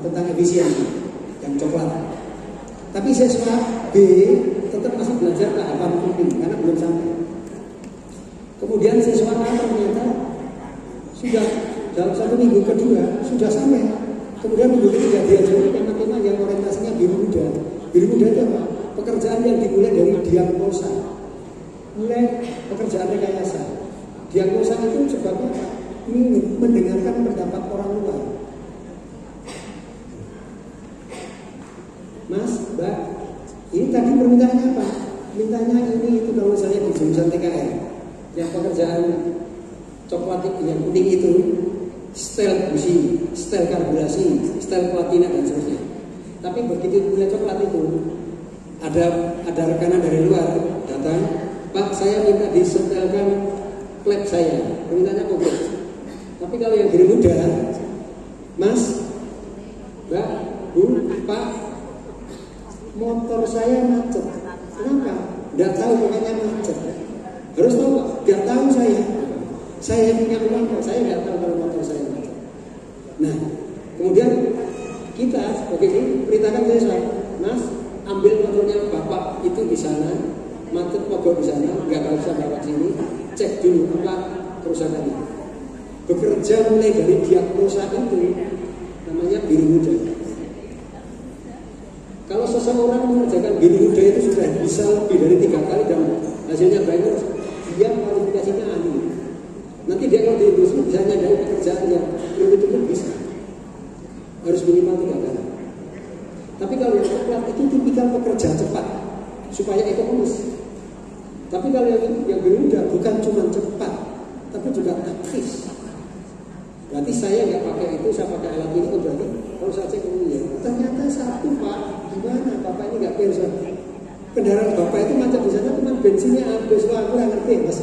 tentang efisiensi yang coklat. Tapi siswa B tetap masih belajar tahapan kuning karena belum sampai. Kemudian siswa A ternyata sudah dalam 1 minggu kedua sudah sampai. Kemudian minggu ketiga diajari tema-tema yang orientasinya biru muda. Biru muda itu apa? Pekerjaan yang dimulai dari diagnosa, mulai pekerjaan rekayasa. Diagnosa itu sebabnya apa? Ini mendengarkan pendapat orang luar. Mas, Mbak, ini tadi permintaannya apa? Mintanya ini itu kalau saya di jurusan TKR, yang pekerjaan coklat yang kuning itu, setel busi, setel karburasi, setel platina dan seterusnya. Tapi begitu punya coklat itu, ada rekanan dari luar datang, Pak, saya minta disetelkan klep saya, permintaannya konkret. Tapi kalau yang biru muda, Mas, Mbak, Bu, Pak, motor saya macet. Kenapa? Tidak tahu pokoknya macet. Harus tahu Pak, tidak tahu saya. Saya punya uang kok, saya tidak tahu kalau motor saya macet. Nah, kemudian kita sebagai ini perintahkan saya, Mas, ambil motornya Bapak itu di sana, macet mogok di sana, nggak usah bawa sini, cek dulu apa kerusakannya. Bekerja mulai dari diagnosa itu namanya biru muda. Kalau seseorang mengerjakan biru muda itu sudah bisa lebih dari 3 kali dan hasilnya baik, dia kualifikasinya ahli. Nanti dia kalau di industri bisa nyadari pekerjaan yang itu bisa. Harus minimal 3 kali. Tapi kalau yang coklat itu tipikal pekerja cepat supaya ekonomis. Tapi kalau yang biru muda bukan cuma cepat, tapi juga aktif. Berarti saya nggak pakai itu, saya pakai alat ini, berarti kalau saya cek ini ya, ternyata satu Pak, gimana Bapak ini nggak perso? Kendaraan Bapak itu macet di sana, cuma bensinnya habis, wah aku nggak ngerti Mas.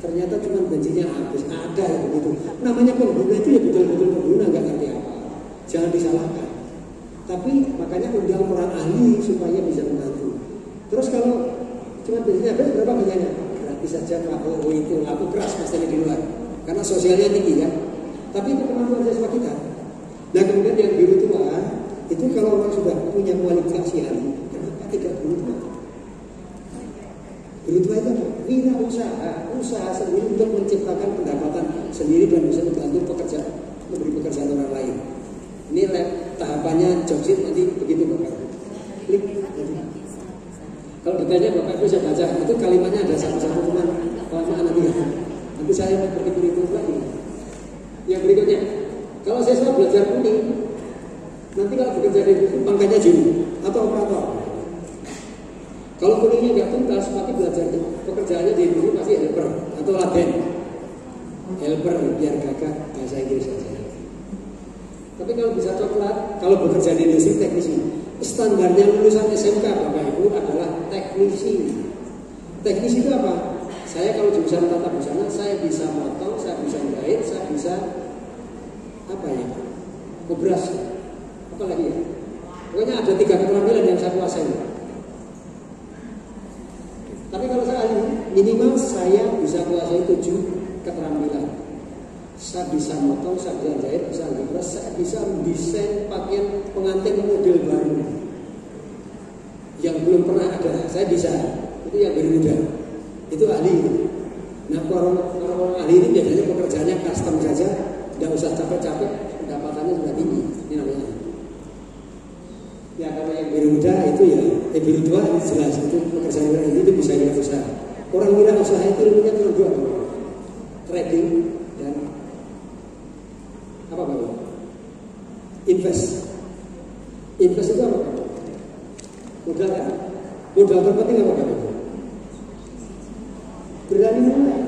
Ternyata cuma bensinnya habis, ada yang begitu. Namanya pengguna itu ya betul-betul pengguna, nggak ngerti apa. Jangan disalahkan. Tapi makanya undang orang ahli supaya bisa membantu. Terus kalau cuma bensinnya habis, berapa biayanya? Gratis saja Pak, oh itu aku keras pasti di luar. Karena sosialnya tinggi kan. Tapi itu kemampuan siswa kita. Nah kemudian yang biru tua itu kalau orang sudah punya kualifikasi ahli, kenapa tidak biru tua? Biru tua itu apa? Wirausaha, usaha sendiri untuk menciptakan pendapatan sendiri dan bisa membantu pekerjaan, memberi pekerjaan orang lain. Ini tahapannya jobsit nanti begitu Bapak. Klik. Kalau ditanya Bapak Ibu saya baca itu kalimatnya ada satu-satu teman kelamaan nanti ya. Nanti saya berikut lagi. Yang berikutnya, kalau siswa belajar kuning, nanti kalau bekerja di itu pangkatnya juni atau operator. Kalau kuningnya nggak tuntas, pasti belajar pekerjaannya di industri pasti helper atau laden. Helper biar gagah bahasa Inggris saja. Tapi kalau bisa coklat, kalau bekerja di industri teknisi, standarnya lulusan SMK Bapak Ibu adalah teknisi. Teknisi itu apa? Saya kalau jurusan tata busana, saya bisa motong, saya bisa jahit, saya bisa apa ya? Ngobras. Apa lagi ya? Pokoknya ada 3 keterampilan yang saya kuasai. Tapi kalau saya minimal saya bisa kuasai 7 keterampilan. Saya bisa motong, saya bisa jahit, bisa ngobras, saya bisa desain pakaian pengantin model baru yang belum pernah ada. Saya bisa. Itu yang berbeda. Itu ahli. Nah orang ahli ini biasanya pekerjaannya custom saja, tidak usah capek-capek, pendapatannya sudah tinggi. Ini namanya. Ya kalau yang biru muda itu ya, biru tua ini jelas itu pekerjaan itu bisa wirausaha. Orang wirausaha itu ilmunya cuma 2, trading dan apa Bapak? Invest. Invest itu apa? Modal kan? Modal terpenting apa Bapak? Berani mulai.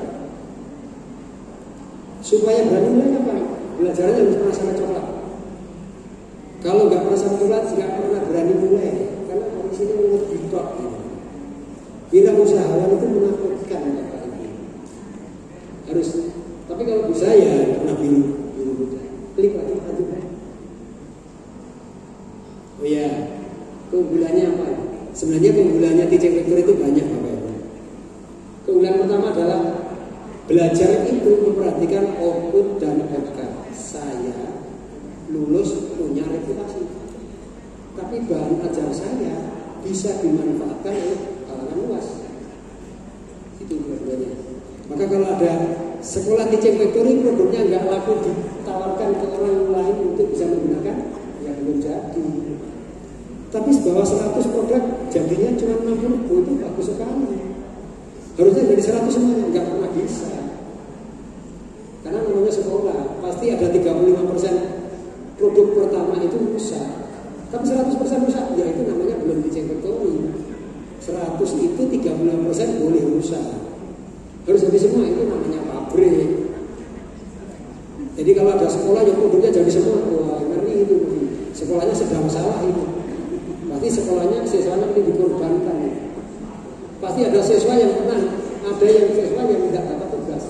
Supaya berani mulai apa? Belajarnya harus pernah sama coklat. Kalau nggak pernah sama coklat, nggak pernah berani mulai. Karena di sini lebih top. Wirausahawan itu menakutkan Bapak Ibu. Harus. Tapi kalau bisa ya pernah biru muda. Klik lagi lanjut. Oh ya, keunggulannya apa? Sebenarnya keunggulannya teaching vector itu banyak Bapak Ibu. Keunggulan pertama adalah belajar itu memperhatikan output dan outcome. Saya lulus punya reputasi. Tapi bahan ajar saya bisa dimanfaatkan oleh kalangan luas. Itu dua-duanya. Maka kalau ada sekolah teaching factory produknya nggak laku ditawarkan ke orang lain untuk bisa menggunakan, ya belum jadi. Tapi sebawah 100 produk jadinya cuma 60, itu bagus sekali. Harusnya jadi 100 semuanya, nggak pernah bisa. Karena namanya sekolah, pasti ada 35% produk pertama itu rusak. Tapi 100% rusak, ya itu namanya belum teaching factory. 100 itu 35% boleh rusak. Harus jadi semua, itu namanya pabrik. Jadi kalau ada sekolah yang produknya jadi semua, wah ngeri itu. Sekolahnya sedang salah itu. Pasti sekolahnya siswanya ini dikorbankan. Pasti ada siswa yang pernah, ada yang siswa yang tidak dapat tugas.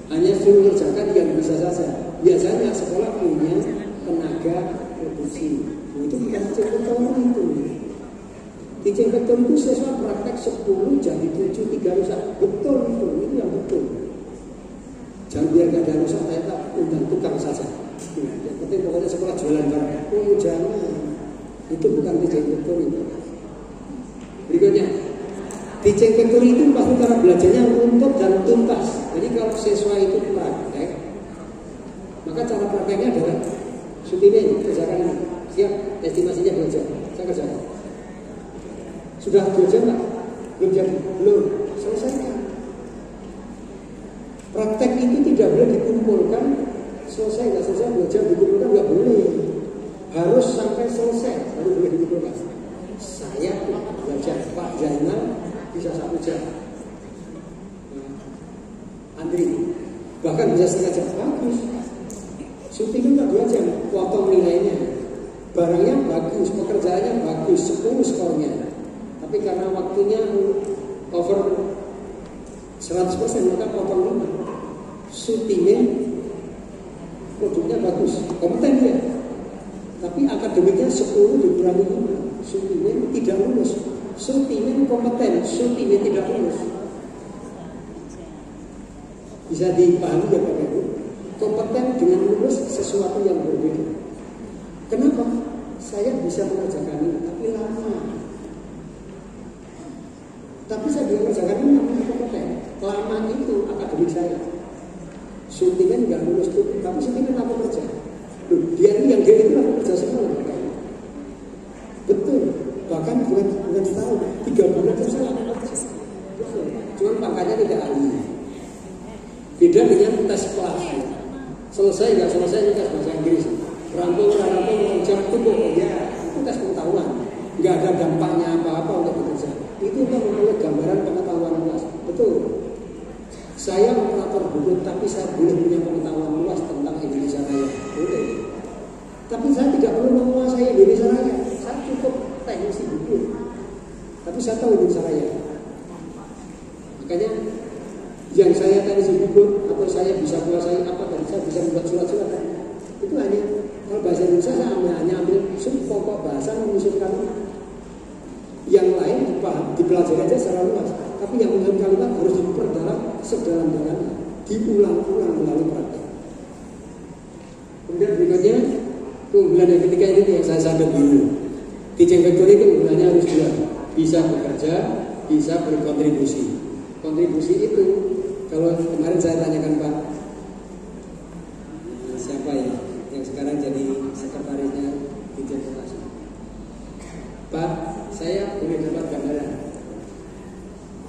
Hanya suruh mengerjakan yang bisa saja. Biasanya sekolah punya tenaga produksi. Itu bukan teaching factory itu. Teaching factory itu siswa praktek 10 jadi 7, 3 rusak. Betul itu yang betul. Jangan biar gak ada rusak, saya tak undang tukang saja. Yang penting pokoknya sekolah jualan barang. Oh jangan. Itu bukan teaching factory. Berikutnya, teaching factory itu pasti cara belajarnya runtut dan tuntas. Jadi kalau siswa itu praktek, maka cara prakteknya adalah Sutini kerjakan ini. Siap, estimasinya belajar. Saya kerjakan. Sudah belajar nggak? Belum jadi? Belum. Selesaikan. Praktek itu tidak boleh dikumpulkan. Selesai nggak selesai belajar dikumpulkan nggak boleh. Harus sampai selesai baru boleh dikumpulkan. Saya belajar Pak Jainal bisa 1 jam. Andri bahkan bisa setengah jam. Bagus. Syuting nggak 2 jam. Potong nilainya. Barangnya bagus, pekerjaannya bagus, 10 skornya. Tapi karena waktunya over 100% maka potong 5. Syutingnya produknya bagus, kompeten dia. Tapi akademiknya 10 dikurangi 5. Syutingnya tidak lulus. Syutingnya kompeten, syutingnya tidak lulus. Bisa dipahami ya Pak Ibu? Kompeten dengan lulus sesuatu yang berbeda. Kenapa? Saya bisa mengerjakan ini, tapi lama. Tapi saya bisa mengerjakan ini namanya kompeten. Lama itu akademik saya. Syutingan nggak lulus tuh, tapi syutingan aku kerja. Loh, dia ini yang dia itu aku kerja semua. Betul. Bahkan bukan setahun, 3 bulan saya aku kerja. Betul. Cuman pangkatnya tidak ahli. Beda dengan tes kelas. Selesai nggak selesai itu tes bahasa Inggris. Rampung jam tubuh ya itu tes pengetahuan. Nggak ada dampaknya apa-apa untuk bekerja. Itu kan mempunyai gambaran pengetahuan luas. Betul. Saya operator buku, tapi saya boleh punya pengetahuan luas tentang Indonesia Raya. Boleh. Tapi saya tidak perlu menguasai Indonesia Raya. Saya cukup teknisi buku. Tapi saya tahu Indonesia Raya. Makanya yang saya teknisi buku atau saya bisa kuasai apa dan saya bisa membuat surat-surat. Itu hanya kalau bahasa Indonesia saya hanya ambil pokok bahasa menyusunkan. Yang lain dipelajari aja secara luas. Tapi yang menyusun kalimat harus diperdalam sedalam-dalamnya, diulang-ulang melalui praktek. Kemudian berikutnya keunggulan yang ketiga ini yang saya sadar dulu. Teaching factory itu keunggulannya harus 2, bisa bekerja, bisa berkontribusi. Kontribusi itu kalau kemarin saya tanyakan Pak siapa ya yang sekarang jadi sekretarisnya Dirjen Vokasi. Pak, saya boleh dapat gambaran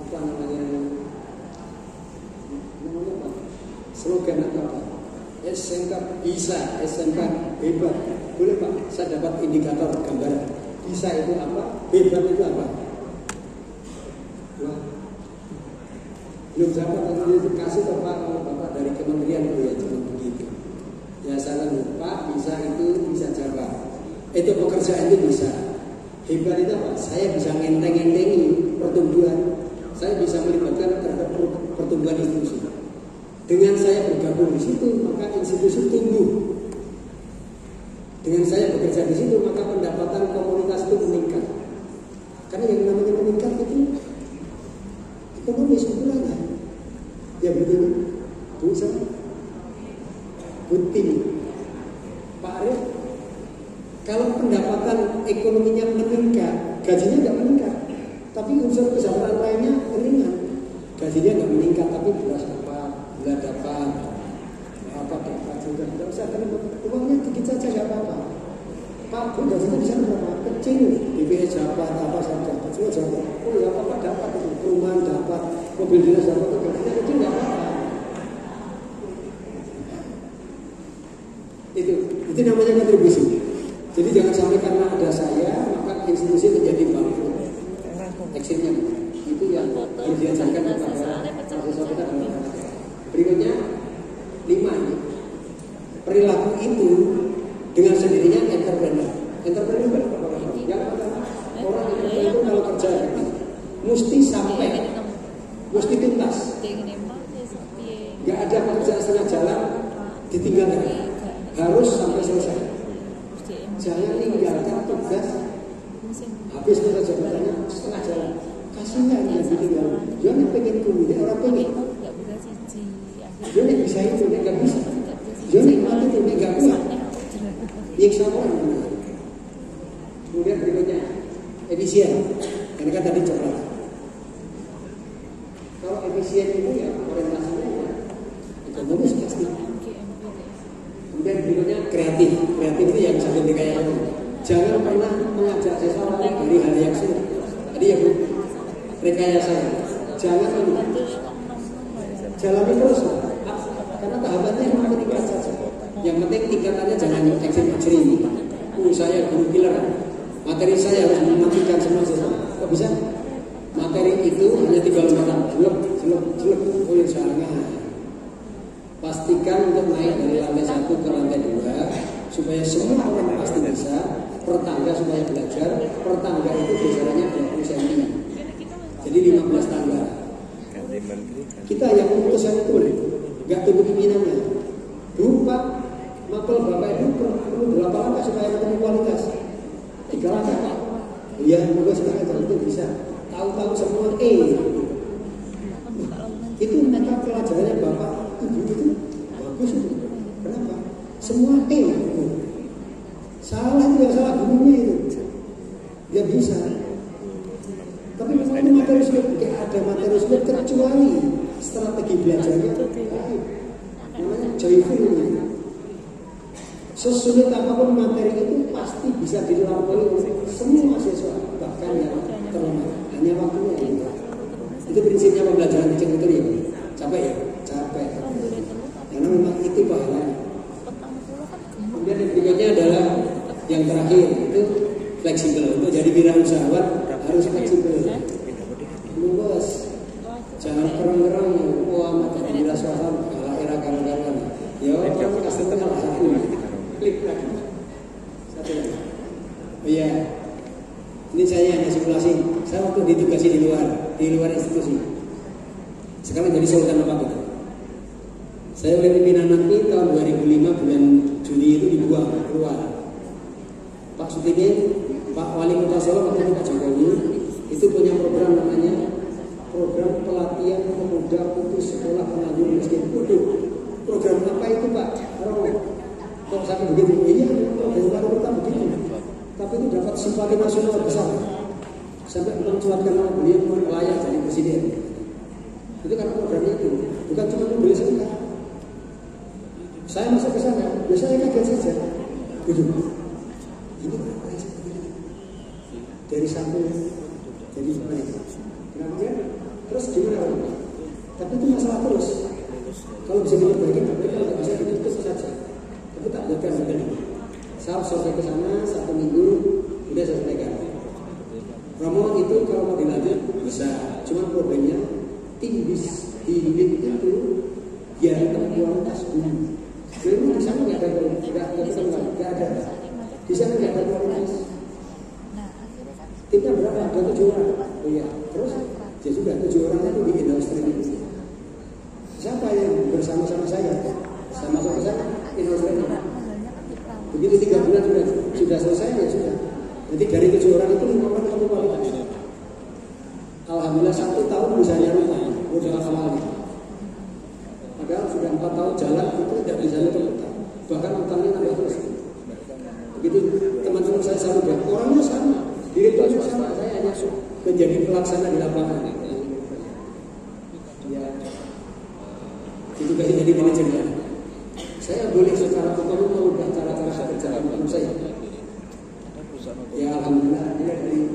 apa namanya Pak? Slogan apa? SMK bisa, SMK hebat. Boleh Pak, saya dapat indikator gambaran. Bisa itu apa? Hebat itu apa? Wah, belum dapat itu kasih ke Pak kalau Bapak dari kementerian ya cuma begitu. Ya saya lupa bisa itu bisa jawab. Itu pekerjaan itu bisa. Hebat itu apa? Saya bisa ngenteng-ngentengi pertumbuhan. Saya bisa melibatkan terhadap pertumbuhan institusi. Dengan saya bergabung di situ, maka institusi tumbuh. Dengan saya bekerja di situ, maka pendapatan komunitas itu meningkat. Karena yang namanya meningkat itu ekonomi sebenarnya. Ya betul. Bu sama Bu Tim, Pak pendapatan ekonominya meningkat, gajinya nggak meningkat, tapi unsur kesejahteraan lainnya ringan. Gajinya nggak meningkat, tapi beras dapat, gula dapat, apa dapat juga. Nggak usah terima uangnya dikit saja nggak apa-apa. Pak, Bu, gajinya di sana berapa? Kecil, BPS dapat, apa saja, semua dapat. Oh ya, apa dapat itu, perumahan dapat, mobil dinas dapat, gajinya kecil nggak apa-apa. Itu namanya kontribusi. Jadi jangan sampai karena ada saya maka institusi menjadi bangkrut. Exitnya itu yang harus diajarkan kepada mahasiswa kita. Berikutnya 5. Perilaku itu dengan sendirinya entrepreneur. Entrepreneur yang pertama orang itu kalau kerja mesti sampai, mesti tuntas. Gak ada pekerjaan setengah jalan ditinggalkan. Harus sampai selesai. Jangan tinggalkan tugas habis masa jabatannya setengah jalan. Kasihan yang ditinggal. Jangan pengen kuliah orang pengen. Jangan bisa itu, dia nggak bisa. Jangan mati itu, dia nggak kuat. Nyiksa orang. Kemudian berikutnya efisien. Karena kan tadi cepat. Kalau efisien itu ya orientasinya ekonomis pasti. Kemudian berikutnya kreatif. Kreatif itu yang sambil dikayaan. Jangan pernah mengajak seseorang dari hal yang sulit. Tadi ya Bu, rekayasa. Jangan jalani terus. Karena tahapannya cuma tingkat saja. Yang penting tingkatannya jangan ekstrim. Saya guru killer. Materi saya harus mematikan semua sesuatu. Kok bisa? Materi itu hanya 3 lompatan. Jelek. Oh jangan. Pastikan untuk naik dari lantai 1 ke lantai 2 supaya semua orang pasti bisa. Per tangga supaya belajar. Per tangga itu besarannya 20 cm. Jadi 15 tangga. Kita yang memutuskan itu nggak tunggu pimpinannya. Bu, Pak, mapel Bapak itu perlu berapa langkah supaya ketemu kualitas? 3 langkah Pak. Iya, moga silakan itu bisa. Tahu-tahu semua itu mata pelajarannya Bapak Ibu itu bagus itu. Kenapa? Semua salah itu ya salah gurunya itu. Dia bisa. Tapi kalau materi sulit, tidak ada materi sulit kecuali strategi belajarnya baik. Namanya joyful ini. Sesulit apapun materi itu pasti bisa dilampaui oleh semua mahasiswa, bahkan yang terlemah. Hanya waktunya ini. Itu prinsipnya pembelajaran teaching itu ya. Capek ya? Capek. Karena memang itu pahalanya. Kemudian yang berikutnya adalah yang terakhir itu fleksibel. Untuk jadi wirausahawan harus fleksibel. Luas. Jangan kerang-kerang. Wah, mata bila suasana kalah era kalah-kalah. Ya, orang kasih kenal satu. Klik lagi. Satu lagi. Oh iya. Ini saya hanya simulasi. Saya waktu ditugasi di luar institusi. Sekarang jadi sultan apa itu? Saya oleh pimpinan nanti tahun 2005 bulan Juni itu dibuang keluar. Pak Sutini, Pak Wali Kota Solo, Pak Jokowi itu punya program namanya program pelatihan pemuda putus sekolah penganggur miskin. Waduh, program apa itu Pak? Kok sampai begitu? Iya, program kita begitu. Tapi itu dapat simpati nasional besar. Sampai mencuatkan nama beliau layak jadi presiden. Itu karena programnya itu. Bukan cuma beliau saja. Saya masuk ke sana, biasanya kaget saja. Waduh, ini dari satu jadi mereka. Kenapa? Terus gimana? Tapi itu masalah terus. Kalau bisa diperbaiki, tapi kalau nggak bisa ditutup saja. Tapi tak bukan begini. Saya selesai ke sana 1 minggu, udah selesaikan. Romo itu kalau mau dilanjut bisa. Cuma problemnya tim di unit itu biar kualitas guru. Jadi di sana nggak ada. Di sana nggak ada kualitas. Timnya berapa? Ada 7 orang. Oh iya. Terus ya sudah 7 orang itu di industri ini. Siapa yang bersama-sama saya? Sama-sama saya industri ini. Begitu 3 bulan sudah selesai ya sudah. Jadi dari 7 orang itu 5 orang ketemu kualitas. Alhamdulillah 1 tahun bisa nyarutkan modal awal. Padahal sudah 4 tahun jalan itu tidak bisa nyarutkan. Bahkan utangnya tambah terus. Begitu teman-teman saya pelaksana di lapangan. Ya, itu kayak jadi manajernya. Saya boleh secara umum mengubah cara-cara kerja umum saya. Ya alhamdulillah, dari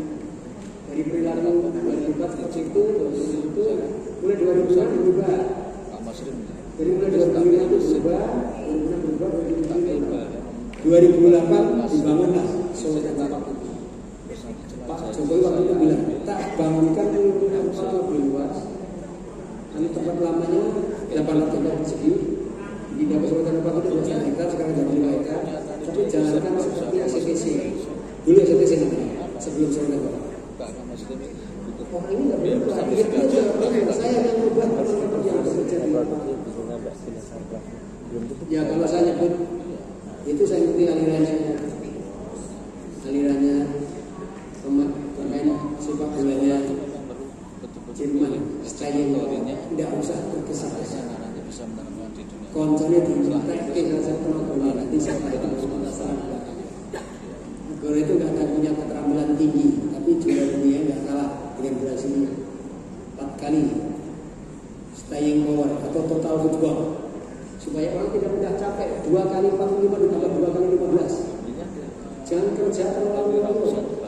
perilaku 2004 itu mulai 2000 berubah. Dari mulai 2005 itu berubah, 2008 dibangunlah Solo Tempat. Pak Jokowi waktu itu bilang, tak bangunkan tempat lebih luas. Kami tempat lamanya 800 meter persegi. Di dalam Solo Tempat itu 2 hektar, sekarang jadi 5 hektar. Tapi jalankan seperti STC. Dulu STC sebelum Solo Tempat. Oh ini nggak berubah. Saya yang berubah teman-teman yang bekerja di lapangan. Ya kalau saya nyebut itu saya ngerti alirannya pemain sepak bolanya Jerman, stylenya tidak usah tergesa-gesa. Konsolnya diminta saja penonton nanti saya akan masalah. Negara itu nggak akan punya keterampilan tinggi, tapi juara dunia nggak kalah dengan Brasil 4 kali staying power atau total football. Supaya orang tidak mudah capek. 2 kali 45 ditambah 2 kali 15. Jangan kerja terlalu lama.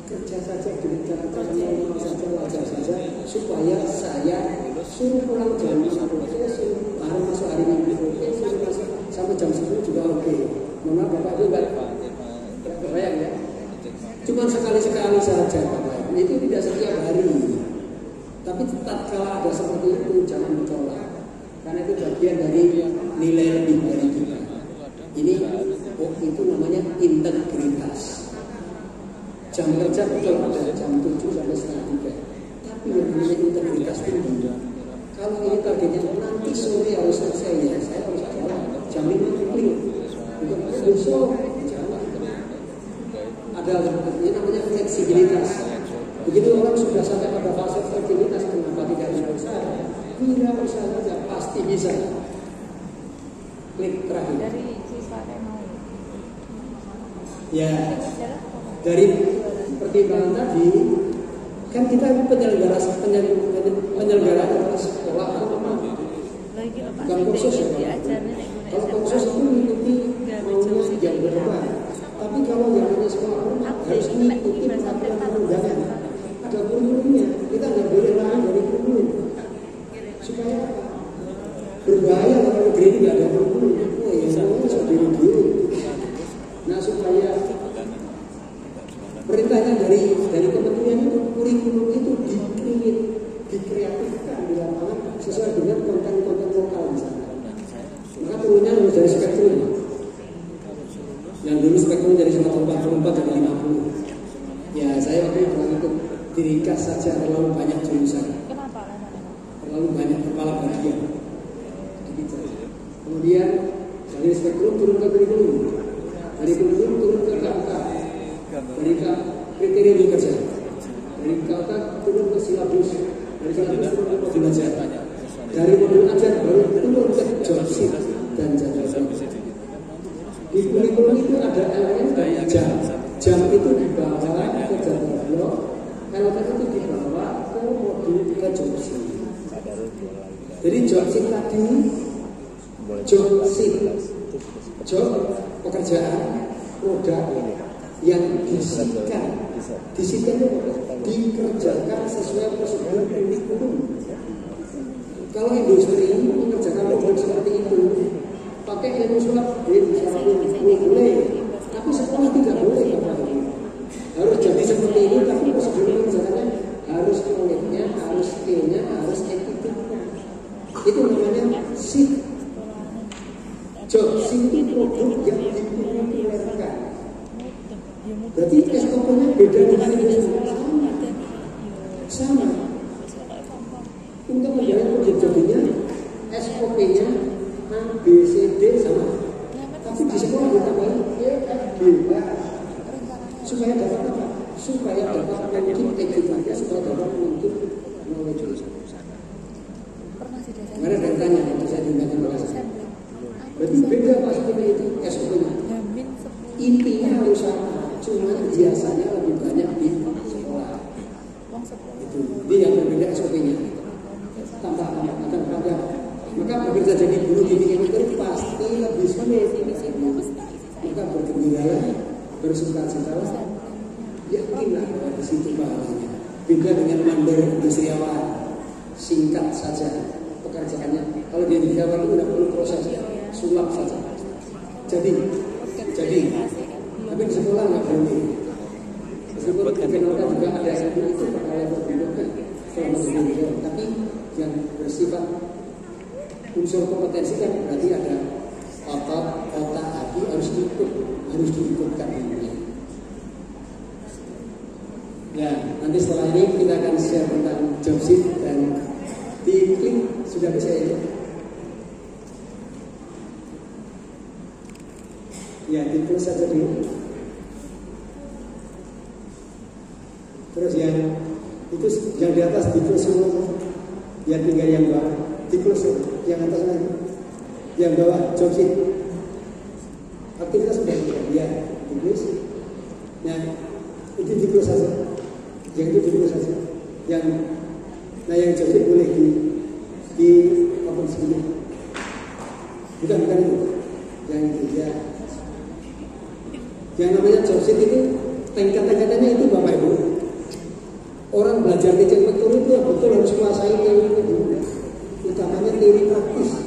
Kerja saja dengan cara-cara normal saja, wajar saja, supaya saya suruh pulang jam 1, saya suruh baru masuk hari Minggu, suruh masuk sampai jam 10 juga oke. Mohon Bapak itu enggak kebayang ya. Cuma sekali-sekali saja Bapak. Itu tidak setiap hari. Tapi tetap kalau ada seperti itu jangan mencolok. Karena itu bagian dari nilai lebih dari kita. Ini itu namanya integritas. Jam kerja betul ada jam 7 sampai setengah 3. Tapi yang namanya integritas tinggi. Kalau ini targetnya nanti sore harus selesai ya, saya harus jalan jam 5 clear. Untuk besok jalan. Ada ini namanya fleksibilitas. Begitu orang sudah sampai pada fase fleksibilitas, kenapa tidak bisa? Tidak usah saja pasti bisa. Klik terakhir. Dari siswa mau. Ya. Dari pertimbangan tadi kan kita penyelenggara adalah sekolah bukan kursus ya. Kalau kursus itu mengikuti maunya yang berubah. Tapi kalau yang namanya sekolah harus mengikuti peraturan-perundangan. Ada kurikulumnya. Kita nggak boleh lari dari kurikulum. Supaya berbahaya kalau negeri ini nggak ada kurikulum. Oh ya, semuanya sudah dulu. Nah supaya perintahnya dari kementerian itu kurikulum itu dikreatifkan di lapangan sesuai dengan konten-konten lokal misalnya. Maka turunnya harus dari spektrum. Yang dulu spektrum dari 144 jadi 50. Ya saya waktu itu ikut diringkas saja terlalu banyak jurusan. Kenapa? Terlalu banyak kepala bagian. Kemudian dari spektrum turun ke kurikulum. Dari kurikulum turun ke KUK. Dari kriteria bekerja. Dari KUK turun ke silabus. Dari silabus turun ke modul ajar. Dari modul ajar baru turun ke job sheet dan jadwal. Di kurikulum itu ada elemen jam. Jam itu dibawa ke jadwal blok. LK itu dibawa ke modul ke job sheet. Jadi job sheet tadi, job sheet, job pekerjaan, produk yang disitkan dikerjakan sesuai prosedur kurikulum. Kalau industri mengerjakan modul seperti itu, pakai ilmu surat boleh, tapi sekolah tidak boleh. Harus jadi seperti ini, tapi prosedur mengerjakannya harus knowledge-nya, harus skill-nya, harus attitude-nya. Itu namanya shift. Job shift itu produk yang dipopulerkan. Berarti SOP-nya beda dengan industri. Sama. Untuk menjalani job-jobnya, SOP-nya A, B, C, D sama. Tapi di sekolah ditambahin E, F, G, H. Supaya dapat apa? Supaya dapat mungkin kegiatannya, supaya dapat mungkin knowledge. Kemarin ada yang tanya, saya tinggalkan bahasa. Berarti beda pastinya itu SOP-nya. Intinya harus sama, cuma biasanya lebih banyak di sekolah. kita jadi guru di itu pasti lebih sulit. Maka bergembiralah, bersukacitalah, yakinlah bahwa di situ pahalanya. Beda dengan mandor industriawan, singkat saja pekerjaannya. Kalau di industriawan itu tidak perlu proses, sulap saja. Jadi, tapi di sekolah nggak boleh. Meskipun dikenalkan juga ada itu pada level berikutnya, tapi yang bersifat unsur kompetensi kan berarti ada otak, hati harus diikutkan ini. Ya, nanti setelah ini kita akan share tentang job sheet dan diklik sudah bisa ya. Ya, diklik saja dulu. Terus yang itu yang di atas diklik semua, yang tinggal yang bawah diklik yang atas lagi, yang bawah job sheet. Aktivitas sudah ya diklik. Nah, itu diklik saja. Yang itu diklik saja. Yang job sheet boleh di open sini. Bukan itu. Yang itu ya. Yang namanya job sheet itu tingkat-tingkatannya itu Bapak Ibu. Orang belajar di Vektor itu betul harus kuasai teori itu. Utamanya teori praktis.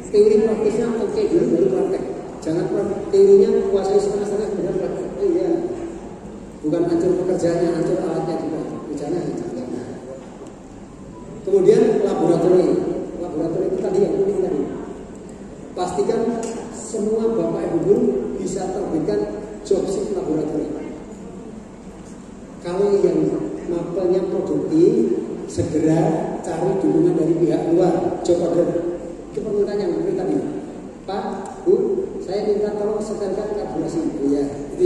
Teori praktisnya oke dulu baru praktek. Jangan teorinya kuasai setengah-setengah benar praktek. Iya. Bukan hancur pekerjaannya, hancur alatnya juga. Jangan. Kemudian laboratorium itu tadi yang penting tadi. Pastikan semua Bapak Ibu guru bisa terbitkan job sheet laboratorium. Kalau yang mapelnya produktif, segera cari dukungan dari pihak luar, job order. Itu permintaan yang seperti tadi. Pak, Bu, saya minta tolong setelkan karburasi. Ya, itu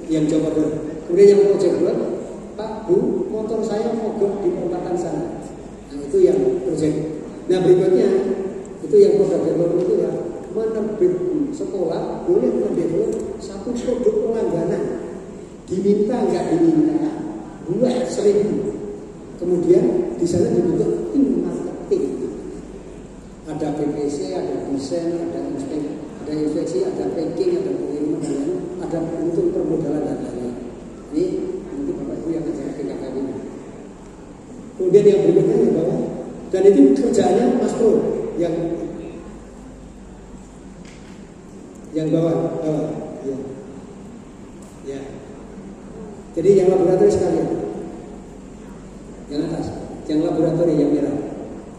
yang job order. Kemudian yang project work, Pak, Bu, motor saya mogok di perempatan sana. Nah, itu yang project. Nah, berikutnya itu yang produk development itu ya, menerbit sekolah boleh mendevelop satu produk pelangganan. Diminta nggak diminta, buat 1000. Kemudian di sana dibentuk tim marketing. Ada PPC, ada desain, ada inspeksi, ada packing, ada pengiriman dan lain, ada untuk permodalan dan lain-lain. Ini nanti Bapak Ibu yang akan PKK ini. Kemudian yang berikutnya di bawah, dan itu kerjaannya Mas Pro yang bawah, ya. Jadi yang laboratorium sekalian, yang atas, yang laboratorium yang merah,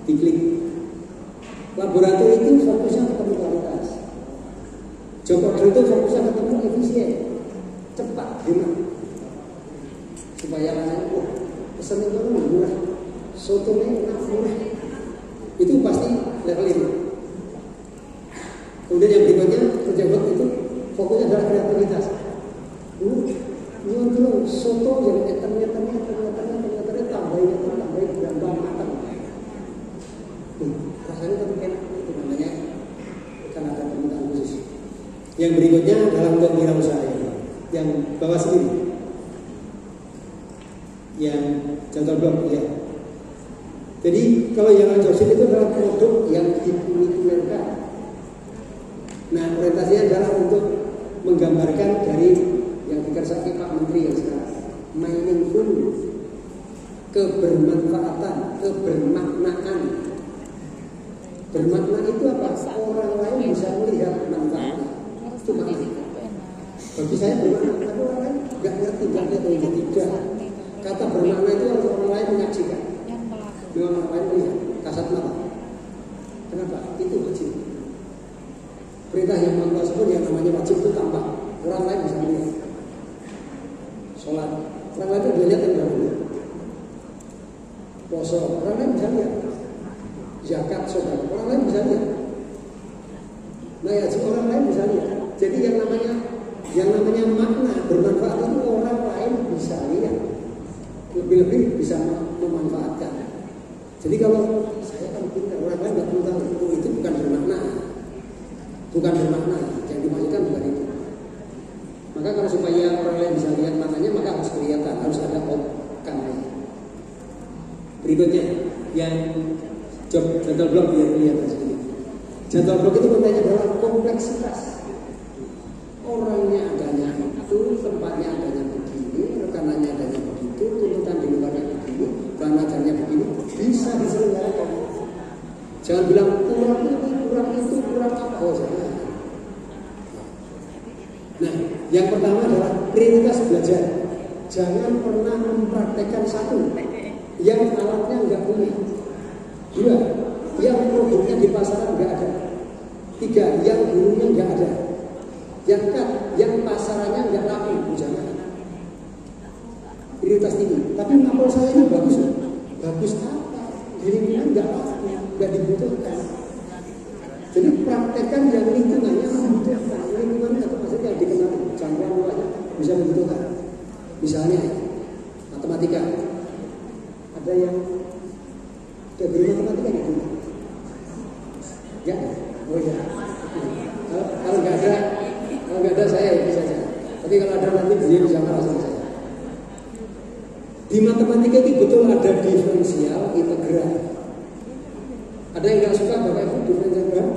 diklik. Laboratorium itu fokusnya ketemu kualitas. Job order itu fokusnya ketemu efisien, cepat, hemat. Supaya pesan itu murah, sotonya enak murah. Itu pasti level ini. Kemudian yang berikutnya project work itu fokusnya adalah kreativitas. Nyuwun dulu soto yang ternyata tambahin gambar matang. Rasanya tapi enak, itu namanya karena ada permintaan khusus. Yang berikutnya dalam bentuk wirausaha yang bawah sendiri, yang contoh blok ya. Jadi kalau yang job sheet itu adalah produk yang dipublikasikan. Nah, orientasinya adalah untuk menggambarkan dari yang dikerjakan Pak Menteri yang sekarang, meaningful, kebermanfaatan, kebermaknaan. Bermakna itu apa? Orang lain bisa melihat manfaatnya. Itu makna. Bagi saya bermakna, tapi orang lain nggak ngerti, nggak tidak. Kata bermakna itu harus orang lain menyaksikan. Dengan orang lain melihat, kasat mata. Kenapa? Itu wajib. Perintah yang Allah sebut yang namanya wajib itu tampak. Orang lain bisa melihat. Sholat, orang lain itu lihat yang dahulu. Poso, orang lain bisa lihat. Zakat, sedekah, orang lain bisa lihat. Nah ya, orang lain bisa lihat. Jadi yang namanya makna bermanfaat itu orang lain bisa lihat. Lebih-lebih bisa memanfaatkan. Jadi kalau saya kan pintar, orang lain nggak tahu itu bukan bermakna. Bukan bermakna, yang dimaksudkan bukan itu. Maka kalau supaya orang lain bisa lihat maknanya, maka harus kelihatan, harus ada outcome. Berikutnya, yang job title block biar kelihatan sedikit. Jadwal blok itu kontennya adalah kompleksitas. Orangnya adanya itu, tempatnya adanya begini, rekanannya adanya begitu, tuntutan di luarnya begini, bahan ajarnya begini, bisa diselenggarakan. Jangan bilang kurang ini, kurang itu, kurang apa, oh jangan. Nah, yang pertama adalah prioritas belajar. Jangan pernah mempraktekkan satu yang alatnya nggak punya. Dua, yang produknya di pasaran nggak ada. Tiga, yang gurunya nggak ada. Yang empat, yang pasarannya nggak laku. Jangan. Prioritas tinggi. Tapi mapel saya ini bagus. Bagus apa? Di lingkungan nggak laku, nggak dibutuhkan. Jadi praktekkan yang lingkungannya membutuhkan. Lingkungannya atau maksudnya yang dikenal jangkauan luasnya bisa membutuhkan. Misalnya matematika. Ada yang guru matematika ya? Ya? Oh ya. Kalau nggak ada saya ya bisa saja. Tapi kalau ada nanti dia bisa marah sama saya. Di matematika itu betul ada diferensial, integral. Ada yang nggak suka Bapak Ibu diferensial integral?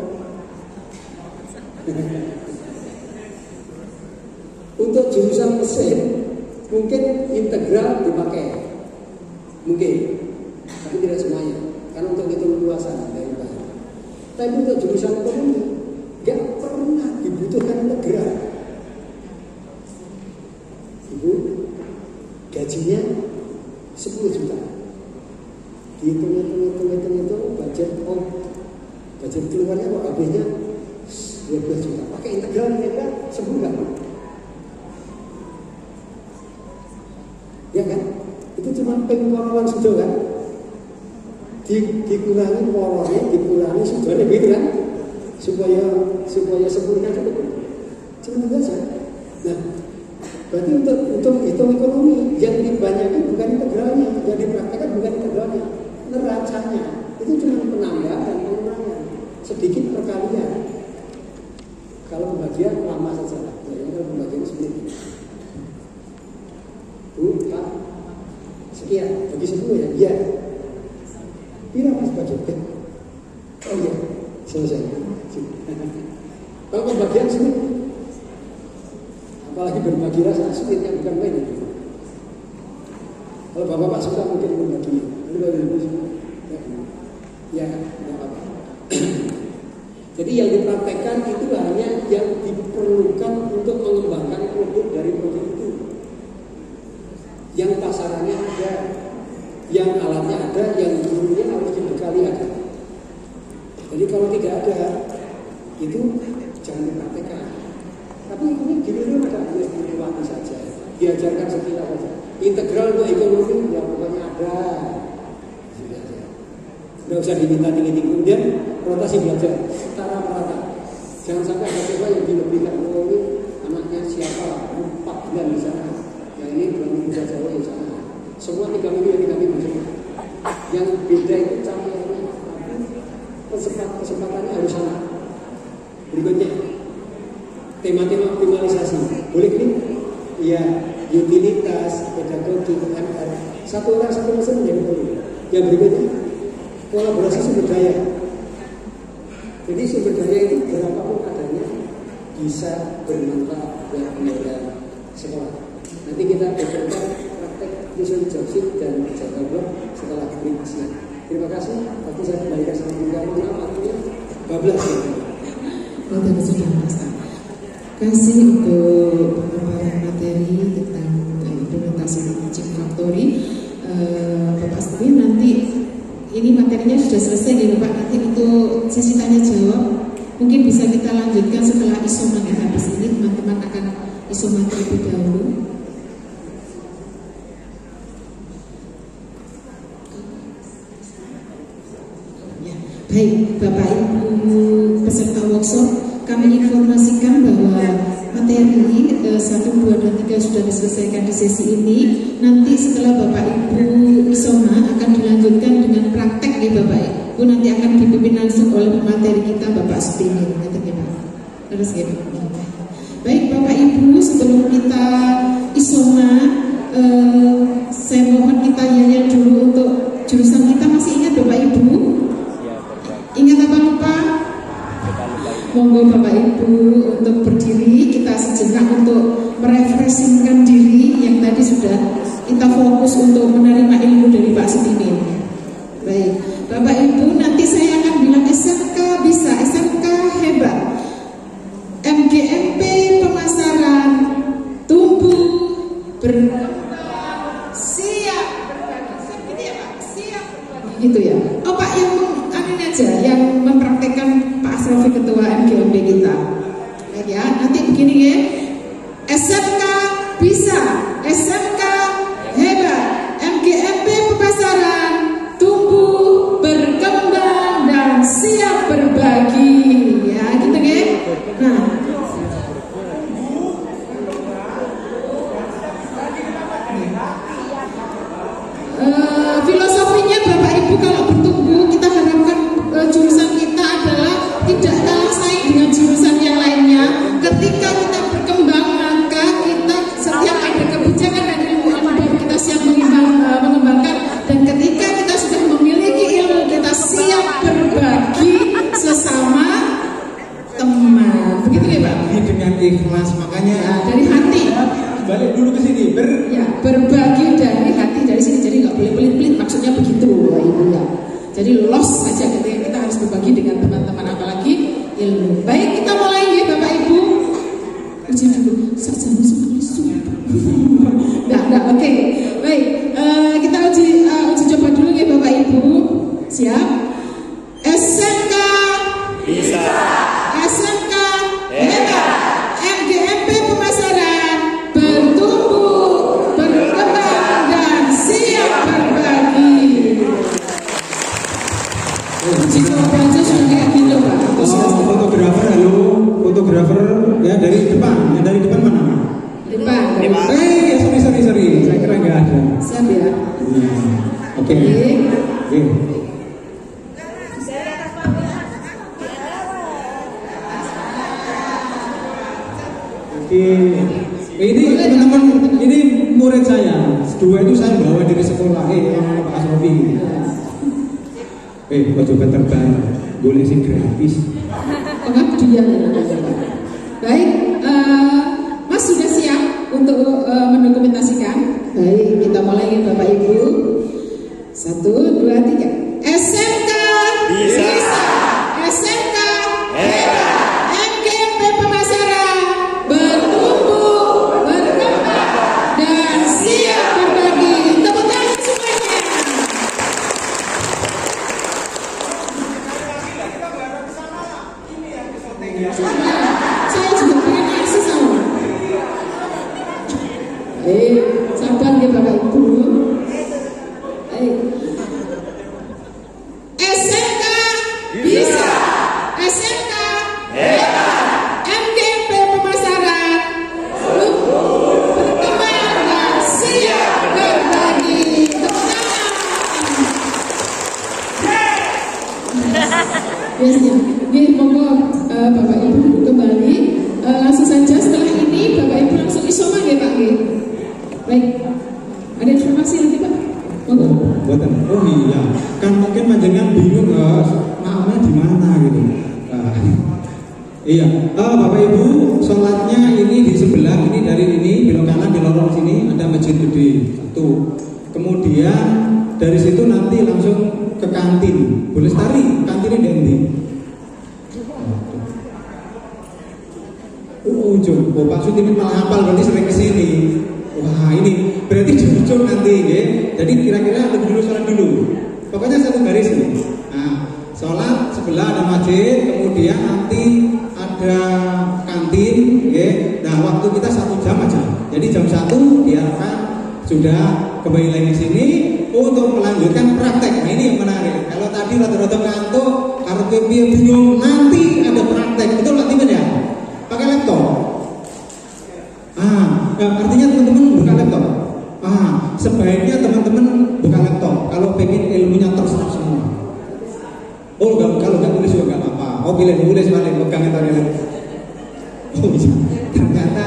Untuk jurusan mesin mungkin integral dipakai, mungkin, tapi tidak semuanya. Karena untuk hitung luasan dari bahan. Tapi untuk jurusan ekonomi nggak pernah dibutuhkan integral. Ibu gajinya 10 juta. Dihitung itu budget budget keluarnya kok habisnya 12 juta. Pakai integral sebulan. Ya kan? Itu cuma pengkorolan sudah kan? Dikurangi porosnya, dikurangi sudahnya gitu kan? Supaya sempurna cukup. Cuma itu saja. Nah, berarti untuk hitung ekonomi yang dibanyakin bukan integralnya, yang dipraktekkan bukan integralnya, neracanya itu cuma penambah dan pengurangan sedikit perkalian. Kalau pembagian lama saja, kalau pembagian sulit. Bu, Pak, sekian, bagi 10 ya? Iya. Pira mas budget? Oh iya, selesai. Kalau pembagian sulit, apalagi berbagi rasa sulitnya bukan main itu. Kalau bapak-bapak suka mungkin berbagi. Ya, tidak apa-apa. Jadi yang dipraktekkan itu hanya yang diperlukan untuk mengembangkan produk dari produk itu. Yang pasarannya ada, yang alatnya ada, yang gurunya harus dibekali ada. Jadi kalau tidak ada, itu jangan dipraktekkan. Tapi ini gini ada, ya dilewati saja, diajarkan sekilas saja. Integral untuk ekonomi, ya pokoknya ada. Tidak usah diminta tinggi-tinggi. Kemudian rotasi belajar setara merata. Jangan sampai ada siswa yang dilebihkan. Oh ini anaknya siapa? 4 bulan di sana. Yang ini 2 minggu saja di sana. Semua 3 minggu yang 3 minggu semua. Yang beda itu campurannya. Kesempatannya harus sama. Berikutnya tema-tema optimalisasi. Boleh ini? Iya. Utilitas, pedagogi, MR. Satu orang satu mesin menjadi perlu. Yang berikutnya kolaborasi sumber daya. Jadi sumber daya itu berapapun adanya bisa bermanfaat buat pembelajaran sekolah. Nanti kita berikan praktek visual jobsheet dan jadwal blok setelah break siang. Terima kasih. Tapi saya kembalikan sama kamu artinya bablas. Terima kasih kasih untuk pemaparan materi tentang implementasi Teaching Factory. Bapak sekalian, nanti ini materinya sudah selesai nih Bapak. Nanti untuk sesi tanya jawab mungkin bisa kita lanjutkan setelah isoman ya. Habis ini teman-teman akan isoman terlebih dahulu. Ya. Baik Bapak Ibu peserta workshop, kami informasikan bahwa materi 1, 2, dan 3 sudah diselesaikan di sesi ini. Nanti setelah Bapak Ibu isoma akan dilanjutkan dengan praktek ya Bapak Ibu. Nanti akan dipimpin langsung oleh pemateri kita Bapak Supimin. Terus gitu. Baik Bapak Ibu, sebelum kita isoma, saya mohon kita yayal dulu untuk jurusan kita. Masih ingat Bapak Ibu? Ingat apa lupa? Monggo Bapak Ibu untuk berdiri, kita sejenak untuk merefreshingkan diri yang tadi sudah kita fokus untuk menerima ilmu dari Pak Sudimin. Baik, Bapak Ibu, nanti saya akan bilang SMK bisa, SMK hebat, MGMP pemasaran, tumbuh, berkembang, siap berbagi. Siap gitu ya Pak? Siap berbagi. Gitu ya? Oh Pak, yang aja yang mempraktekkan Pak Asrofi Ketua MGMP kita. Baik ya, nanti begini ya. SMK bisa, SMK hebat, MGMP pemasaran, tumbuh, berkembang, dan siap berbagi. Ya, gitu ya. Nah, filosofinya Bapak Ibu kalau bertumbuh, kita harapkan jurusan kita adalah tidak kalah saing dengan jurusan yang lainnya. Ketika kita berkembang, maka kita setiap ada kebijakan dan ilmu baru kita siap mengembangkan. Dan ketika kita sudah memiliki ilmu, kita siap berbagi sesama teman. Begitu ya Pak? Ini dengan ikhlas, makanya ya, dari hati. Balik dulu ke sini, berbagi dari hati, dari sini. Jadi nggak boleh pelit-pelit, maksudnya begitu Bapak Ibu ya. Jadi loss saja ketika kita harus berbagi dengan teman-teman, apalagi ilmu. Baik, kita mulai ya Bapak Ibu. Uji dulu, sarjana sudah. Nah, oke. Baik, kita uji coba dulu ya Bapak Ibu. Siap? SMK bisa, SMK hebat, MGMP pemasaran, bertumbuh, berkembang, dan siap berbagi. Aja sudah kayak gitu Pak. Fotografer, halo, fotografer ya dari depan, yang dari depan mana? Depan. Ya sorry, saya kira nggak ada. Siap ya. Oke. Ini teman-teman, ini murid saya. Dua itu saya bawa dari sekolah, Pak Asrofi. Coba terbang, boleh sih gratis. Pengabdian. Baik, Mas sudah siap untuk mendokumentasikan? Baik, kita mulai ya Bapak Ibu. 1, 2, 3. SMK bisa, SMK hebat, MGMP pemasaran, bertumbuh, berkembang, dan siap berbagi. Tepuk tangan semuanya. Saya juga pengen ngasih sama. Sabar ya Bapak Ibu. SMK bisa, SMK hebat, MGMP pemasaran, berkembang, dan siap berbagi. Tepuk tangan. Biasanya, monggo Bapak Ibu kembali. Langsung saja setelah ini Bapak Ibu langsung isoma ya Pak. Baik, ada informasi lagi Pak? Oh iya, kan mungkin panjenengan bingung makna di mana gitu. Iya, Bapak Ibu, sholatnya ini di sebelah ini, dari ini belok kanan di lorong sini ada masjid gede satu. Kemudian dari situ nanti langsung ke kantin. Boleh Lestari, kantinnya Dendi. Pak Sudimin malah hafal, berarti sering kesini. Wah ini berarti jujur nanti ya. Jadi kira-kira lebih dulu sholat dulu. Pokoknya satu garis ini. Nah, sholat sebelah ada masjid, kemudian nanti ada kantin ya. Nah waktu kita 1 jam aja. Jadi jam 1 diarahkan sudah kembali lagi ke sini untuk melanjutkan praktek. Nah ini yang menarik. Kalau tadi rada-rada ngantuk, harus bingung, nanti ada praktek. Betul Pak Timen ya? Pakai laptop. Artinya teman-teman buka laptop. Sebaiknya teman-teman buka laptop kalau pengen ilmunya terserap semua. Kalau nggak tulis juga nggak apa-apa. Pilih tulis balik, pegang itu. Ternyata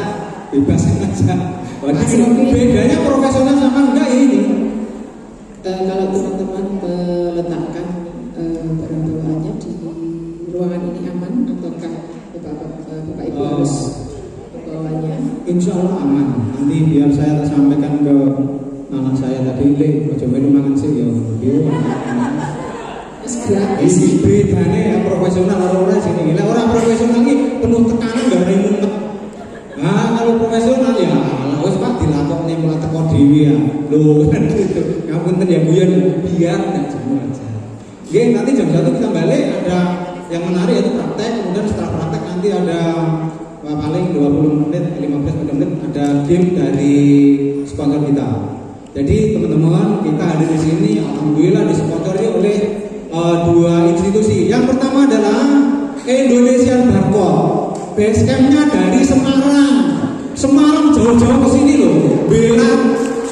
bebas saja. Bedanya profesional sama enggak ini. Kalau teman-teman meletakkan barang bawaannya di ruangan ini aman atau bawahnya. Insya Allah aman. Nanti biar saya sampaikan ke anak saya tadi, ojo melu mangan sih ya. Ini bedanya ya profesional orang sini. Lah orang profesional ini penuh tekanan gak ada mumet. Nah kalau profesional ya, wes pak dilakoni mulai teko dewi ya. Loh kan gitu. Ngapunten ya guyon biar nggak jenuh aja. Oke, nanti jam 1 kita balik ada yang menarik yaitu praktek. Kemudian setelah praktek nanti ada paling 20 menit, 15 menit ada game dari sponsor kita. Jadi teman-teman kita hadir di sini, alhamdulillah disponsori oleh dua institusi. Yang pertama adalah Indonesian Barcode. Basecampnya dari Semarang. Semarang jauh-jauh ke sini loh. Bela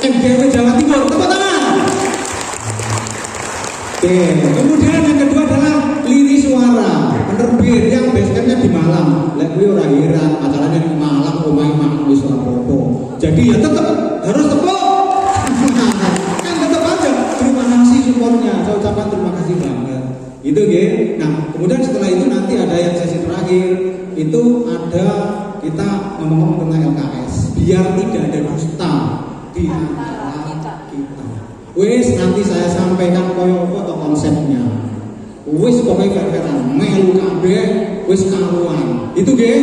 MGW Jawa Timur. Tepuk tangan. Oke. Kemudian yang kedua adalah Lini Suara, penerbit yang basecampnya di Malang. Lek kuwi ora heran, acaranya di Malang, omahe Malang wis ora apa-apa. Jadi ya tetap harus tepuk. Kan tetap aja. Terima kasih supportnya. Saya ucapkan terima kasih banget. Itu ya. Nah, kemudian setelah itu nanti ada yang sesi terakhir. Itu ada kita ngomong tentang LKS. Biar tidak ada dusta di antara kita. Wes nanti saya sampaikan koyo foto konsepnya. Wes pokoknya fair-fairan, melu kabeh, wes karuan. Itu ge.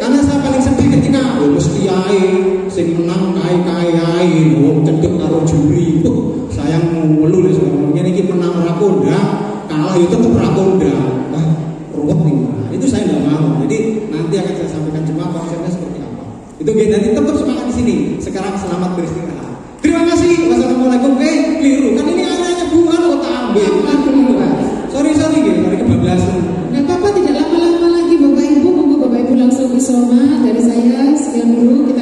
Karena saya paling sedih ketika mesti ae sing menang kae-kae ae, cedek karo juri. Sayang melu lho ngene iki menang ora kondang, kalah itu tetep ora kondang. Wah, ruwet nih. Itu saya enggak mau. Jadi nanti akan saya sampaikan cuma konsepnya seperti apa. Itu ge nanti tetap semangat di sini. Sekarang selamat beristirahat. Terima kasih. Wassalamualaikum. Keliru. Kan ini anaknya bukan kok tak ambil. Sorry gitu, kebablasan. Nah, Bapak tidak lama-lama lagi Bapak Ibu, monggo Bapak Ibu langsung isoma dari saya. Sekian dulu.